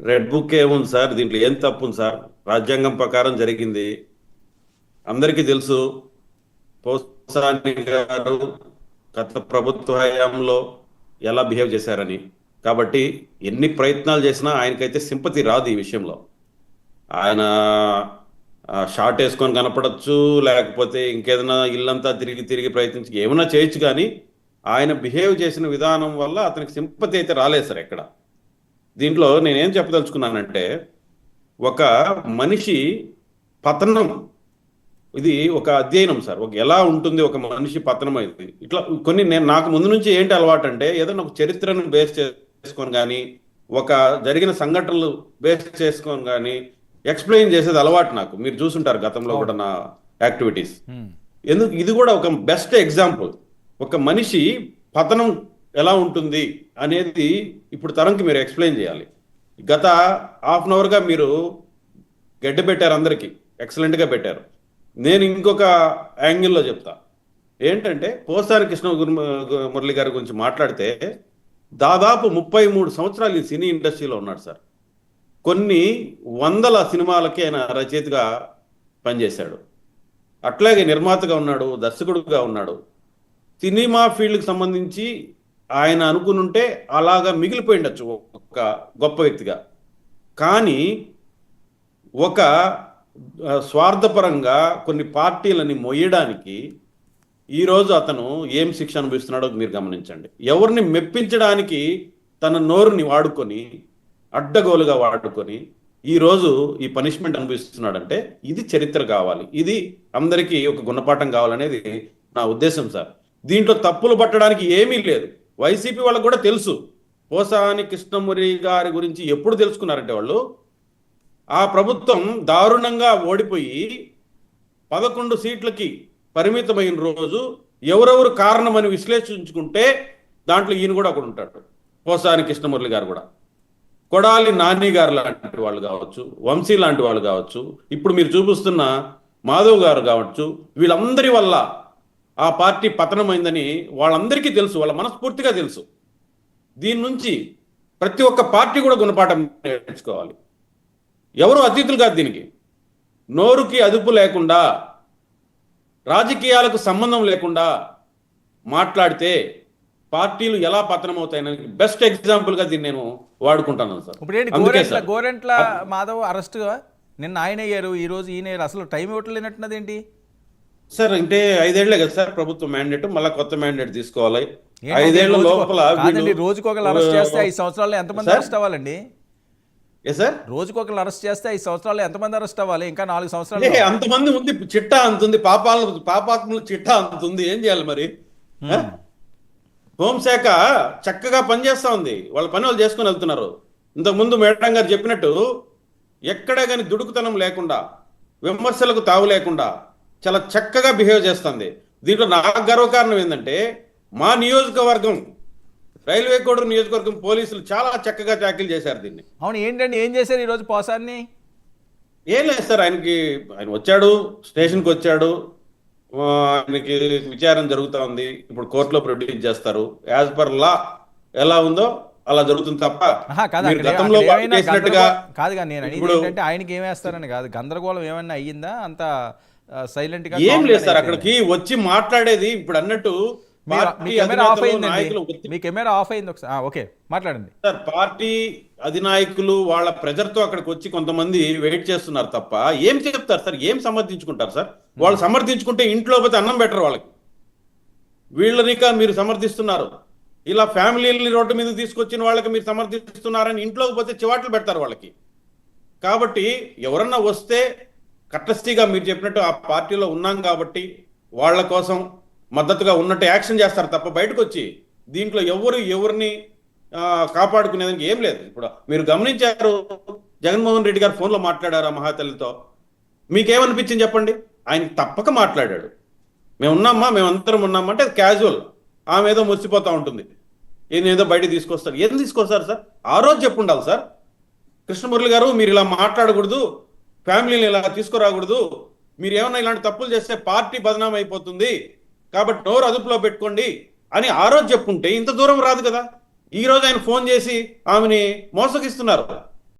Red book ఏముంది sir? దీంట్లో ఏం తప్పు ఉంది సార్? రాజ్యాంగం ప్రకారం జరిగింది, అందరికీ తెలుసు. పోసాని గారు గత ప్రభుత్వ హయాంలో ఎలా బిహేవ్ చేశారని. కాబట్టి ఎన్ని ప్రయత్నాలు చేసినా ఆయనకైతే సింపతి రాదు ఈ విషయంలో. ఆయన షార్ట్ వేసుకొని కనపడచ్చు, లేకపోతే ఇంకేదైనా ఇల్లంతా తిరిగి తిరిగి ప్రయత్నించి ఏమైనా చేయొచ్చు, కానీ ఆయన బిహేవ్ చేసిన విధానం వల్ల అతనికి సింపతి అయితే రాలేదు సార్ ఎక్కడ. దీంట్లో నేనేం చెప్పదలుచుకున్నానంటే, ఒక మనిషి పతనం, ఇది ఒక అధ్యయనం సార్. ఎలా ఉంటుంది ఒక మనిషి పతనం అయింది. ఇట్లా కొన్ని నాకు ముందు నుంచి ఏంటి అలవాటు అంటే, ఏదైనా ఒక చరిత్రను బేస్ చేసుకొని కానీ, ఒక జరిగిన సంఘటనలు బేస్ చేసుకొని కానీ ఎక్స్ప్లెయిన్ చేసేది అలవాటు నాకు. మీరు చూసుంటారు గతంలో కూడా నా యాక్టివిటీస్. ఎందుకు ఇది కూడా ఒక బెస్ట్ ఎగ్జాంపుల్. ఒక మనిషి పతనం ఎలా ఉంటుంది అనేది ఇప్పుడు తరంకి మీరు ఎక్స్ప్లెయిన్ చేయాలి. గత హాఫ్ అన్ అవర్గా మీరు గడ్డ పెట్టారు, అందరికీ ఎక్సలెంట్గా పెట్టారు. నేను ఇంకొక యాంగిల్లో చెప్తా. ఏంటంటే, పోసాని కృష్ణ మురళి గారి గురించి మాట్లాడితే, దాదాపు 33 సంవత్సరాలు ఈ సినీ ఇండస్ట్రీలో ఉన్నాడు సార్. కొన్ని వందల సినిమాలకి ఆయన రచయితగా పనిచేశాడు. అట్లాగే నిర్మాతగా ఉన్నాడు, దర్శకుడుగా ఉన్నాడు. సినిమా ఫీల్డ్కి సంబంధించి ఆయన అనుకునుంటే అలాగా మిగిలిపోయి ఉండొచ్చు ఒక గొప్ప వ్యక్తిగా. కానీ ఒక స్వార్థపరంగా కొన్ని పార్టీలని మొయ్యడానికి ఈరోజు అతను ఏం శిక్ష అనుభవిస్తున్నాడో మీరు గమనించండి. ఎవరిని మెప్పించడానికి తన నోరుని వాడుకొని, అడ్డగోలుగా వాడుకొని ఈరోజు ఈ పనిష్మెంట్ అనుభవిస్తున్నాడంటే ఇది చరిత్ర కావాలి, ఇది అందరికీ ఒక గుణపాఠం కావాలనేది నా ఉద్దేశం సార్. దీంట్లో తప్పులు పట్టడానికి ఏమీ లేదు. వైసీపీ వాళ్ళకు కూడా తెలుసు. పోసాని కృష్ణమురళి గారి గురించి ఎప్పుడు తెలుసుకున్నారంటే, వాళ్ళు ఆ ప్రభుత్వం దారుణంగా ఓడిపోయి 11 సీట్లకి పరిమితమైన రోజు ఎవరెవరు కారణమని విశ్లేషించుకుంటే దాంట్లో ఈయన కూడా ఒకడు ఉంటాడు, పోసాని కృష్ణమురళి గారు కూడా. కొడాలి నాని గారు లాంటి వాళ్ళు కావచ్చు, వంశీ లాంటి వాళ్ళు కావచ్చు, ఇప్పుడు మీరు చూపిస్తున్న మాధవ్ గారు కావచ్చు, వీళ్ళందరి వల్ల ఆ పార్టీ పతనమైందని వాళ్ళందరికీ తెలుసు, వాళ్ళ మనస్ఫూర్తిగా తెలుసు. దీని నుంచి ప్రతి ఒక్క పార్టీ కూడా గుణపాఠం నేర్చుకోవాలి. ఎవరు అతిథులు కాదు దీనికి. నోరుకి అదుపు లేకుండా, రాజకీయాలకు సంబంధం లేకుండా మాట్లాడితే పార్టీలు ఎలా పతనం అవుతాయని బెస్ట్ ఎగ్జాంపుల్గా దీన్ని నేను వాడుకుంటాను సార్. ఇప్పుడు గోరెంట్ల మాధవ్ అరెస్ట్ నిన్న ఆయన అయ్యారు, ఈ రోజు ఈయన అసలు టైం ఇవ్వట్లేనట్టున్నదేంటి సార్? అంటే 5 ఏళ్లే కదా సార్ ప్రభుత్వ మ్యాండేట్, మళ్ళీ కొత్త మ్యాండేట్ తీసుకోవాలి. 5 ఏళ్ల లోపల రోజుకొకరు అరెస్ట్ చేస్తే 5 సంవత్సరాల్లో ఎంతమంది అరెస్ట్ అవ్వాలండి? సార్ రోజుకొకరు అరెస్ట్ చేస్తే 5 సంవత్సరాల్లో ఎంతమంది అరెస్ట్ అవ్వాలి? ఇంకా 4 సంవత్సరాలు అంతమంది ఉంది, చిట్టా అంతుంది, పాపాత్మలు చిట్టా అంతుంది. ఏం చేయాలి మరి? హోంశాఖ చక్కగా పనిచేస్తా ఉంది, వాళ్ళ పని వాళ్ళు చేసుకుని వెళ్తున్నారు. ఇంతకుముందు మేడం గారు చెప్పినట్టు ఎక్కడ కానీ దుడుకుతనం లేకుండా, విమర్శలకు తావు లేకుండా చాలా చక్కగా బిహేవ్ చేస్తుంది. దీంట్లో నాకు గర్వకారణం ఏంటంటే, మా నియోజకవర్గం రైల్వే కోడూరు నియోజకవర్గం పోలీసులు చాలా చక్కగా ట్యాకిల్ చేశారు దీన్ని. అవును, ఏంటండి ఏం చేశారు ఈరోజు పోసాన్ని? ఏం లేదు సార్, ఆయన వచ్చాడు, స్టేషన్కి వచ్చాడు, ఆయనకి విచారణ జరుగుతూ ఉంది. ఇప్పుడు కోర్టులో ప్రొడ్యూస్ చేస్తారు. యాజ్ పర్ లా ఎలా ఉందో అలా జరుగుతుంది తప్ప గతంలో కాదు. కానీ నేను అనేది ఏంటంటే, ఆయనకి ఏమేస్తారని కాదు, గందరగోళం ఏమన్నా అయ్యిందా? అంత సైలెంట్ గా ఏం లేదు సార్. అక్కడికి వచ్చి మాట్లాడేది ఇప్పుడు అన్నట్టు కెమెరా ఆఫ్ అయింది ఒకసారి. ఓకే, మాట్లాడండి సార్. పార్టీ అధినాయకులు వాళ్ళ ప్రెజర్తో అక్కడికి వచ్చి కొంతమంది వెయిట్ చేస్తున్నారు తప్ప ఏం చెప్తారు సార్? ఏం సమర్థించుకుంటారు సార్? వాళ్ళు సమర్థించుకుంటే ఇంట్లో పోతే అన్నం బెటర్ వాళ్ళకి. వీళ్ళనిక మీరు సమర్థిస్తున్నారు. ఇలా ఫ్యామిలీని రోడ్డు మీద తీసుకొచ్చిన వాళ్ళకి మీరు సమర్థిస్తున్నారని ఇంట్లోకి పోతే చివాట్లు పెడతారు వాళ్ళకి. కాబట్టి ఎవరన్నా వస్తే కట్టస్థిగా మీరు చెప్పినట్టు ఆ పార్టీలో ఉన్నాం కాబట్టి వాళ్ళ కోసం మద్దతుగా ఉన్నట్టు యాక్షన్ చేస్తారు తప్ప బయటకు వచ్చి దీంట్లో ఎవరిని కాపాడుకునేదానికి ఏం లేదు. ఇప్పుడు మీరు గమనించారు, జగన్మోహన్ రెడ్డి గారు ఫోన్లో మాట్లాడారు ఆ మహాతల్లితో. మీకేమనిపించింది చెప్పండి? ఆయన తప్పక మాట్లాడాడు. మేము ఉన్నామా, మేమందరం ఉన్నామా అంటే క్యాజువల్. ఆమె ఏదో మురిసిపోతూ ఉంటుంది, ఈయన ఏదో బయట తీసుకొస్తారు. ఏం తీసుకొస్తారు సార్? ఆ రోజు చెప్పుండాలి సార్. కృష్ణమురళి గారు, మీరు ఇలా మాట్లాడకూడదు, ఫ్యామిలీని ఇలా తీసుకురాకూడదు, మీరు ఏమన్నా ఇలాంటి తప్పులు చేస్తే పార్టీ బదనాం అయిపోతుంది, కాబట్టి నోరు అదుపులో పెట్టుకోండి అని ఆ రోజు చెప్పుంటే ఇంత దూరం రాదు కదా. ఈ రోజు ఆయన ఫోన్ చేసి ఆమెని మోసగిస్తున్నారు.